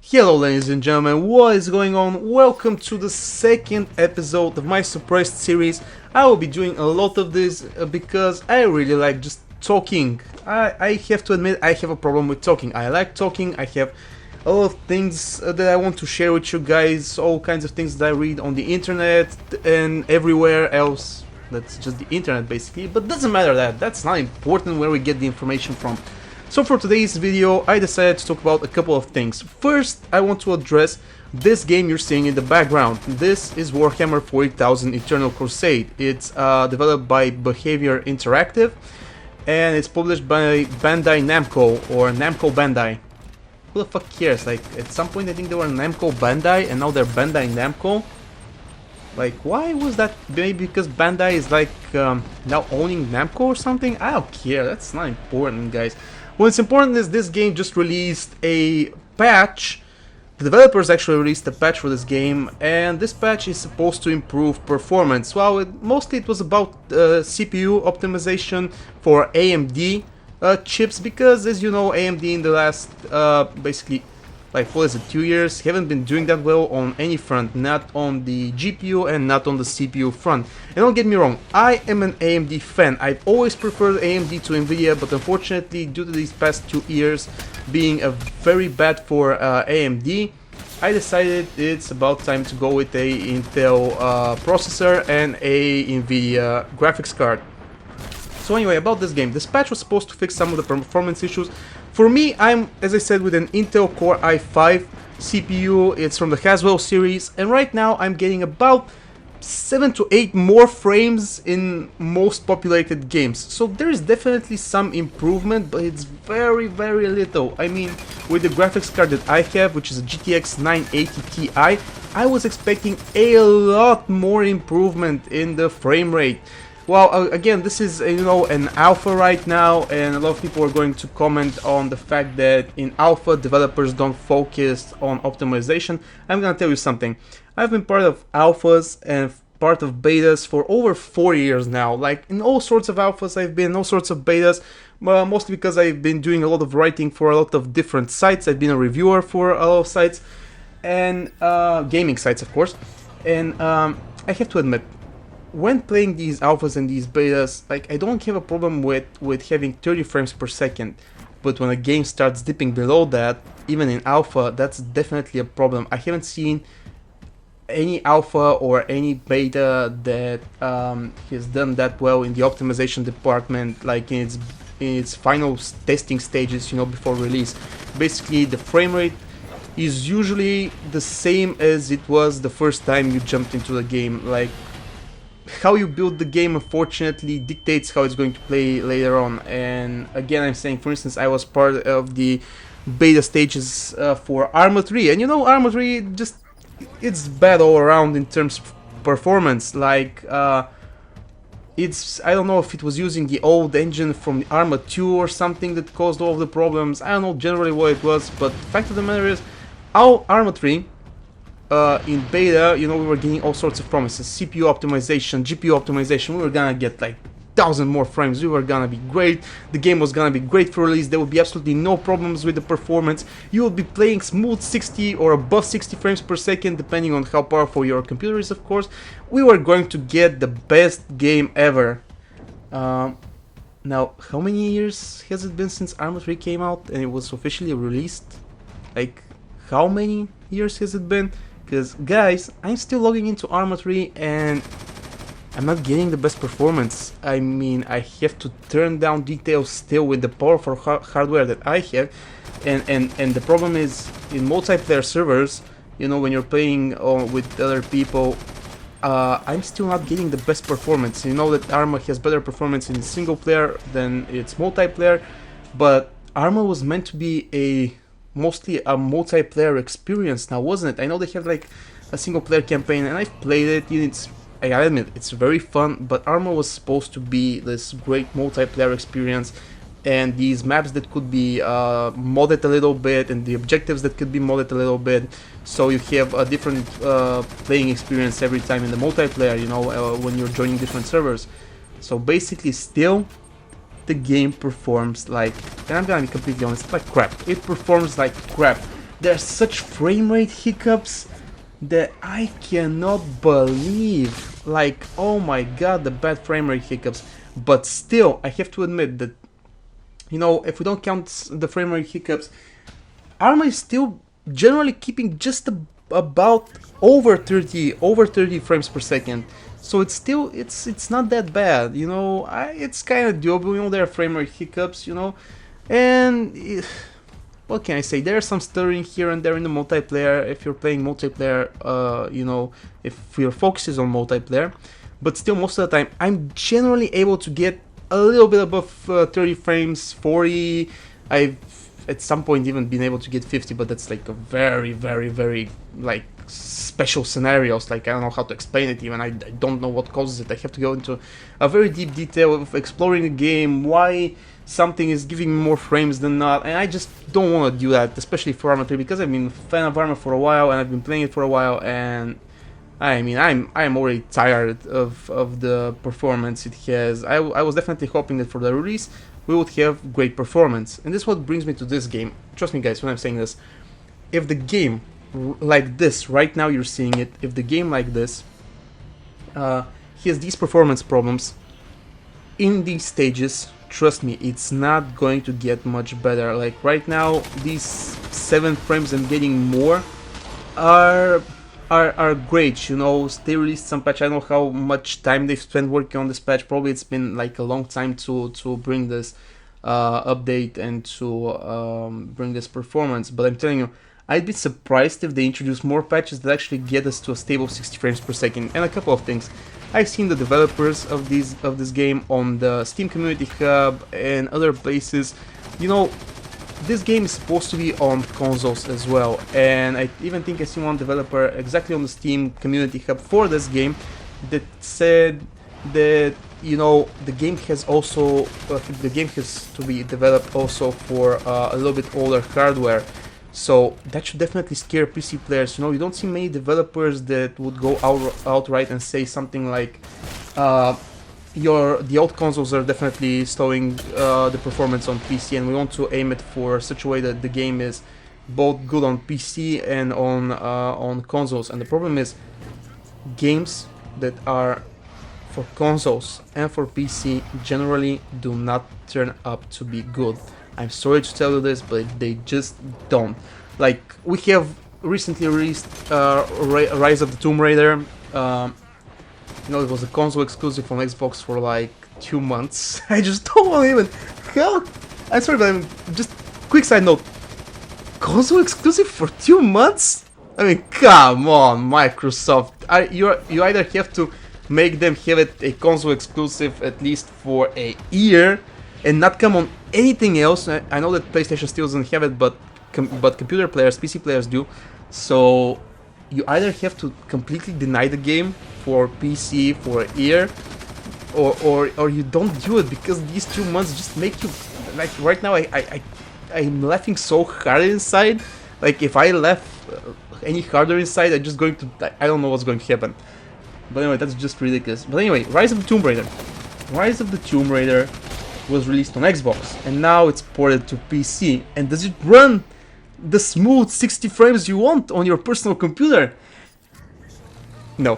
Hello ladies and gentlemen, what is going on? Welcome to the second episode of my Suppressed series. I will be doing a lot of this because I really like just talking. I have to admit I have a problem with talking. I like talking, I have a lot of things that I want to share with you guys, all kinds of things that I read on the internet and everywhere else. That's just the internet basically, but doesn't matter that's not important where we get the information from. So for today's video, I decided to talk about a couple of things. First, I want to address this game you're seeing in the background. This is Warhammer 40,000 Eternal Crusade. It's developed by Behavior Interactive, and it's published by Bandai Namco, or Namco Bandai. Who the fuck cares? Like, at some point I think they were Namco Bandai, and now they're Bandai Namco. Like, why was that? Maybe because Bandai is like now owning Namco or something? I don't care, that's not important, guys. What's important is this game just released a patch. The developers actually released a patch for this game, and this patch is supposed to improve performance. Well, mostly it was about CPU optimization for AMD chips, because as you know, AMD in the last basically, like, what is it, 2 years, haven't been doing that well on any front, not on the GPU and not on the CPU front. And don't get me wrong, I am an AMD fan. I've always preferred AMD to Nvidia, but unfortunately, due to these past 2 years being very bad for AMD, I decided it's about time to go with a Intel processor and a Nvidia graphics card. So anyway, about this game, this patch was supposed to fix some of the performance issues. For me, I'm, as I said, with an Intel Core i5 CPU. It's from the Haswell series, and right now I'm getting about 7 to 8 more frames in most populated games. So there is definitely some improvement, but it's very little. I mean, with the graphics card that I have, which is a GTX 980 Ti, I was expecting a lot more improvement in the frame rate. Well, again, this is, you know, an alpha right now, and a lot of people are going to comment on the fact that in alpha developers don't focus on optimization. I'm gonna tell you something. I've been part of alphas and part of betas for over 4 years now. Like, in all sorts of alphas I've been, all sorts of betas, mostly because I've been doing a lot of writing for a lot of different sites. I've been a reviewer for a lot of sites, and gaming sites, of course. And I have to admit, when playing these alphas and these betas, like, I don't have a problem with having 30 frames per second, but when a game starts dipping below that, even in alpha, that's definitely a problem. I haven't seen any alpha or any beta that has done that well in the optimization department, like in its final testing stages, you know, before release. Basically, the frame rate is usually the same as it was the first time you jumped into the game. Like, how you build the game, unfortunately, dictates how it's going to play later on. And again, I'm saying, for instance, I was part of the beta stages for Arma 3, and you know, Arma 3 just, it's bad all around in terms of performance. Like, it's, I don't know if it was using the old engine from the Arma 2 or something that caused all of the problems. I don't know generally what it was, but the fact of the matter is, our Arma 3 in beta, you know, we were getting all sorts of promises: CPU optimization, GPU optimization. We were gonna get like 1,000 more frames. We were gonna be great. The game was gonna be great for release. There would be absolutely no problems with the performance. You will be playing smooth 60 or above 60 frames per second, depending on how powerful your computer is, of course. We were going to get the best game ever. Now, how many years has it been since Arma 3 came out and it was officially released? Like, how many years has it been? Because, guys, I'm still logging into Arma 3 and I'm not getting the best performance. I mean, I have to turn down details still with the powerful hardware that I have. And the problem is, in multiplayer servers, you know, when you're playing with other people, I'm still not getting the best performance. You know that Arma has better performance in single player than its multiplayer, but Arma was meant to be mostly a multiplayer experience now, wasn't it? I know they have like a single player campaign, and I've played it. I gotta admit, it's very fun, but Arma was supposed to be this great multiplayer experience, and these maps that could be modded a little bit, and the objectives that could be modded a little bit, so you have a different playing experience every time in the multiplayer, you know, when you're joining different servers. So basically, still, the game performs like, and I'm gonna be completely honest, like crap. It performs like crap. there's such frame rate hiccups that I cannot believe. Like, oh my god, the bad frame rate hiccups. But still, I have to admit that, you know, if we don't count the frame rate hiccups, Arma is still generally keeping just about over 30 frames per second. So it's still, it's not that bad, you know. It's kind of doable, you know. There are frame rate hiccups, you know, and what can I say? There's some stuttering here and there in the multiplayer if you're playing multiplayer, you know, if your focus is on multiplayer. But still, most of the time, I'm generally able to get a little bit above 30 frames, 40. I've at some point even been able to get 50, but that's like a very, very, very like special scenarios. Like, I don't know how to explain it even. I don't know what causes it. I have to go into a very deep detail of exploring the game, why something is giving me more frames than not, and I just don't want to do that, especially for Arma 3, because I've been a fan of Arma for a while and I've been playing it for a while, and I mean, I'm already tired of the performance it has. I was definitely hoping that for the release we would have great performance, and this is what brings me to this game. Trust me, guys, when I'm saying this, if the game like this, right now you're seeing it, if the game like this has these performance problems in these stages, trust me, it's not going to get much better. Like right now, these 7 frames and getting more are great, you know. They released some patch. I don't know how much time they've spent working on this patch. Probably it's been like a long time to bring this update and to bring this performance. But I'm telling you, I'd be surprised if they introduce more patches that actually get us to a stable 60 frames per second. And a couple of things. I've seen the developers of this game on the Steam Community Hub and other places. You know, this game is supposed to be on consoles as well, and I even think I see one developer exactly on the Steam Community Hub for this game that said that, you know, the game has also the game has to be developed also for a little bit older hardware. So that should definitely scare PC players. You know, you don't see many developers that would go outright and say something like, the old consoles are definitely slowing the performance on PC, and we want to aim it for such a way that the game is both good on PC and on consoles. And the problem is, games that are for consoles and for PC generally do not turn up to be good. I'm sorry to tell you this, but they just don't. Like, we have recently released Rise of the Tomb Raider. You know, it was a console exclusive on Xbox for like 2 months. I just don't want to even... Hell, I'm sorry, but just quick side note. Console exclusive for 2 months? I mean, come on, Microsoft. You either have to make them have it a console exclusive at least for a year and not come on anything else. I know that PlayStation still doesn't have it, but computer players, PC players do. So you either have to completely deny the game for PC for a year, or you don't do it, because these 2 months just make you, like, right now I'm laughing so hard inside. Like, if I laugh any harder inside, I'm just going to, I don't know what's going to happen. But anyway, that's just ridiculous. But anyway, Rise of the Tomb Raider. Rise of the Tomb Raider was released on Xbox, and now it's ported to PC. And does it run the smooth 60 frames you want on your personal computer? No.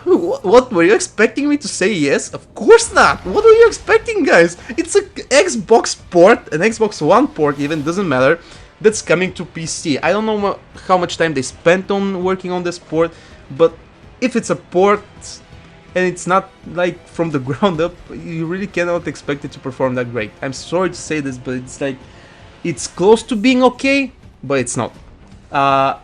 What were you expecting me to say? Yes? Of course not. What were you expecting, guys? It's an Xbox port, an Xbox One port even, doesn't matter, that's coming to PC. I don't know how much time they spent on working on this port, but if it's a port and it's not like from the ground up, you really cannot expect it to perform that great. I'm sorry to say this, but it's like, it's close to being okay, but it's not.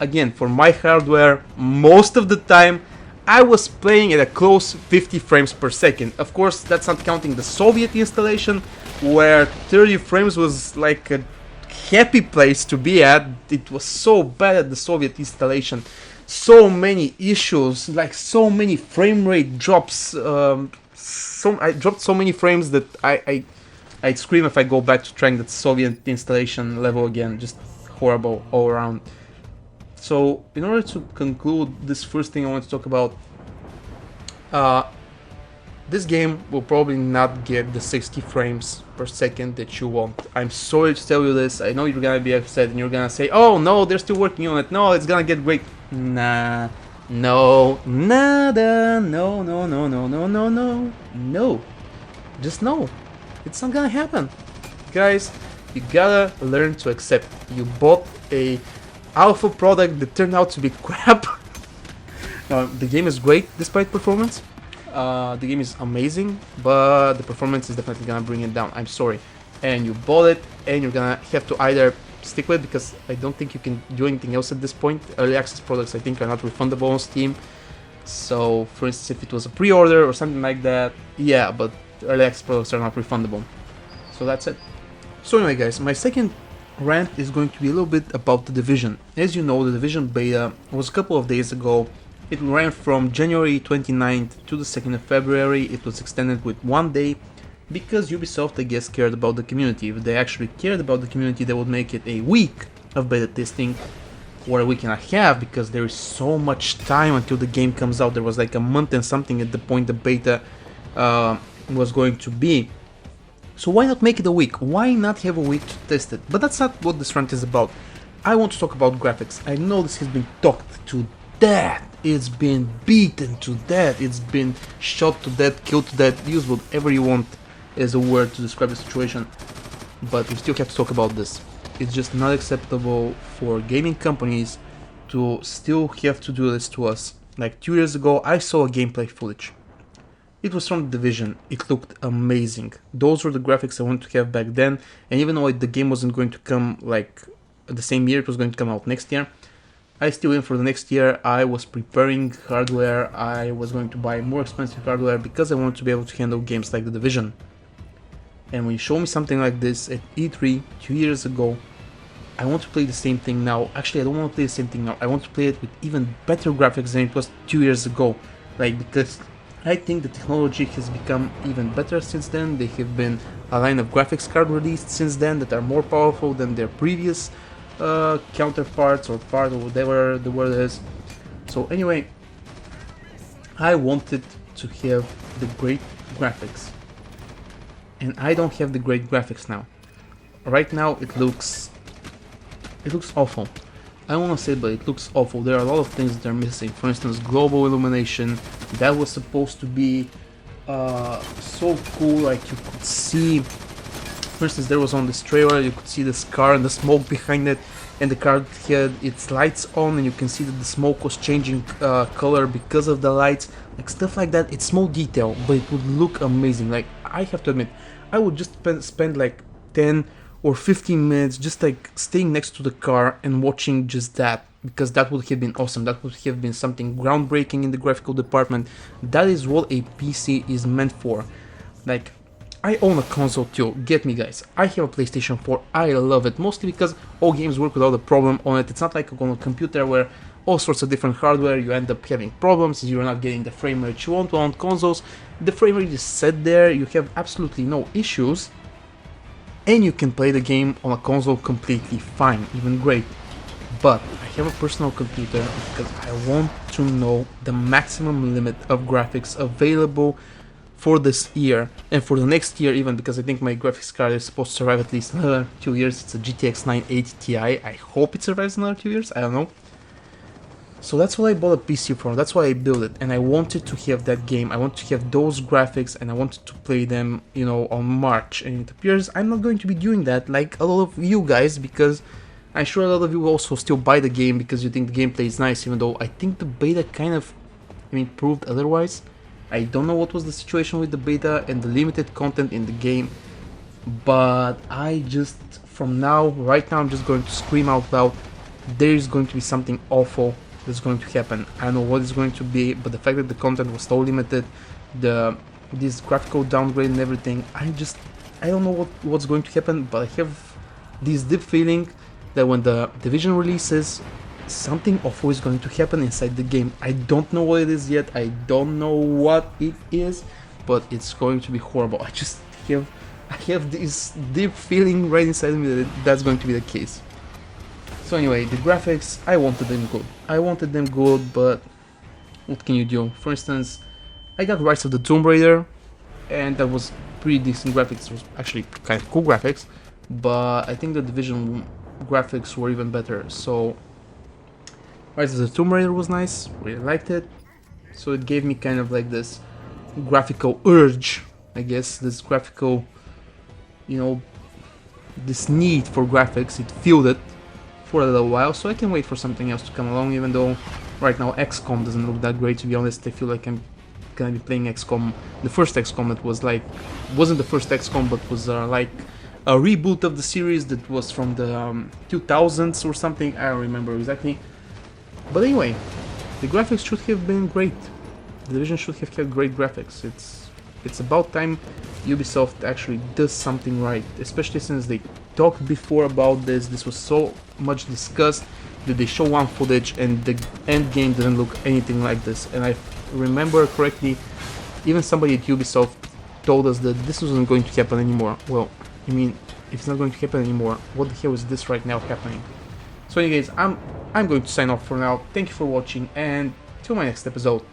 Again, for my hardware, most of the time I was playing at a close 50 frames per second. Of course, that's not counting the Soviet installation, where 30 frames was like a happy place to be at. It was so bad at the Soviet installation. So many issues, like so many frame rate drops. I dropped so many frames that I'd scream if I go back to trying that Soviet installation level again. Just horrible all around. So, in order to conclude this first thing I want to talk about, this game will probably not get the 60 frames per second that you want. I'm sorry to tell you this. I know you're gonna be upset and you're gonna say, oh no, they're still working on it. No, it's gonna get great. Nah, no, nada, no, no, no, no, no, no, no, no. Just no. It's not gonna happen. Guys, you gotta learn to accept. You bought a alpha product that turned out to be crap. The game is great despite performance. The game is amazing, but the performance is definitely gonna bring it down. I'm sorry. And you bought it, and you're gonna have to either stick with it, because I don't think you can do anything else at this point. Early access products, I think, are not refundable on Steam. So, for instance, if it was a pre-order or something like that, yeah, but early access products are not refundable. So that's it. So anyway, guys, my second rant is going to be a little bit about The Division. As you know, The Division beta was a couple of days ago. It ran from January 29th to the 2nd of February. It was extended with 1 day because Ubisoft, I guess, cared about the community. If they actually cared about the community, they would make it a week of beta testing, or a week and a half, because there is so much time until the game comes out. There was like a month and something at the point the beta was going to be. So why not make it a week? Why not have a week to test it? But that's not what this rant is about. I want to talk about graphics. I know this has been talked to death. It's been beaten to death. It's been shot to death, killed to death. Use whatever you want as a word to describe the situation. But we still have to talk about this. It's just not acceptable for gaming companies to still have to do this to us. Like 2 years ago, I saw a gameplay footage. It was from The Division. It looked amazing. Those were the graphics I wanted to have back then. And even though the game wasn't going to come like the same year, it was going to come out next year, I still went for the next year. I was preparing hardware. I was going to buy more expensive hardware because I wanted to be able to handle games like The Division. And when you show me something like this at E3 2 years ago, I want to play the same thing now. Actually, I don't want to play the same thing now. I want to play it with even better graphics than it was 2 years ago. Like, because I think the technology has become even better since then. There have been a line of graphics card released since then that are more powerful than their previous counterparts or part or whatever the word is. So anyway, I wanted to have the great graphics, and I don't have the great graphics now. Right now it looks awful. I want to say, but it looks awful. There are a lot of things that are missing. For instance, global illumination. That was supposed to be so cool, like you could see. For instance, there was on this trailer, you could see this car and the smoke behind it, and the car had its lights on, and you can see that the smoke was changing color because of the lights. Like stuff like that. It's small detail, but it would look amazing. Like, I have to admit, I would just spend like 10 or 15 minutes just like staying next to the car and watching just that, because that would have been awesome. That would have been something groundbreaking in the graphical department. That is what a PC is meant for. Like, I own a console too, get me guys. I have a PlayStation 4, I love it, mostly because all games work without a problem on it. It's not like on a computer where all sorts of different hardware, you end up having problems, you're not getting the frame rate you want. Well, on consoles, the frame rate is set there, you have absolutely no issues, and you can play the game on a console completely fine, even great. But I have a personal computer because I want to know the maximum limit of graphics available for this year and for the next year even, because I think my graphics card is supposed to survive at least another 2 years. It's a GTX 980 Ti. I hope it survives another 2 years, I don't know. So that's what I bought a PC for, that's why I built it, and I wanted to have that game, I wanted to have those graphics, and I wanted to play them, you know, on March. And it appears I'm not going to be doing that like a lot of you guys, because I'm sure a lot of you also still buy the game because you think the gameplay is nice, even though I think the beta kind of, proved otherwise. I don't know what was the situation with the beta and the limited content in the game, but I just, right now, I'm just going to scream out loud, there is going to be something awful that's going to happen. I don't know what it's going to be, but the fact that the content was so limited, this graphical downgrade and everything, I don't know what's going to happen, but I have this deep feeling that when the Division releases, something awful is going to happen inside the game. I don't know what it is yet, I don't know what it is, but it's going to be horrible. I have this deep feeling right inside of me that that's going to be the case. So anyway, the graphics, I wanted them good, but what can you do? For instance, I got Rise of the Tomb Raider and that was pretty decent graphics. It was actually kind of cool graphics, but I think the Division graphics were even better. So Rise of the Tomb Raider was nice, really liked it. So it gave me kind of like this graphical urge, I guess, this graphical, you know, this need for graphics. It fueled it for a little while, so I can wait for something else to come along, even though right now XCOM doesn't look that great, to be honest. I feel like I'm gonna be playing XCOM, the first XCOM that was like, wasn't the first XCOM, but was like a reboot of the series that was from the 2000s or something, I don't remember exactly. But anyway, the graphics should have been great. The Division should have had great graphics. It's about time Ubisoft actually does something right, especially since they talked before about this. This was so much discussed that they show one footage and the end game didn't look anything like this. And I remember correctly, even somebody at Ubisoft told us that this wasn't going to happen anymore. Well, I mean, if it's not going to happen anymore, what the hell is this right now happening? So anyways, I'm going to sign off for now. Thank you for watching, and till my next episode.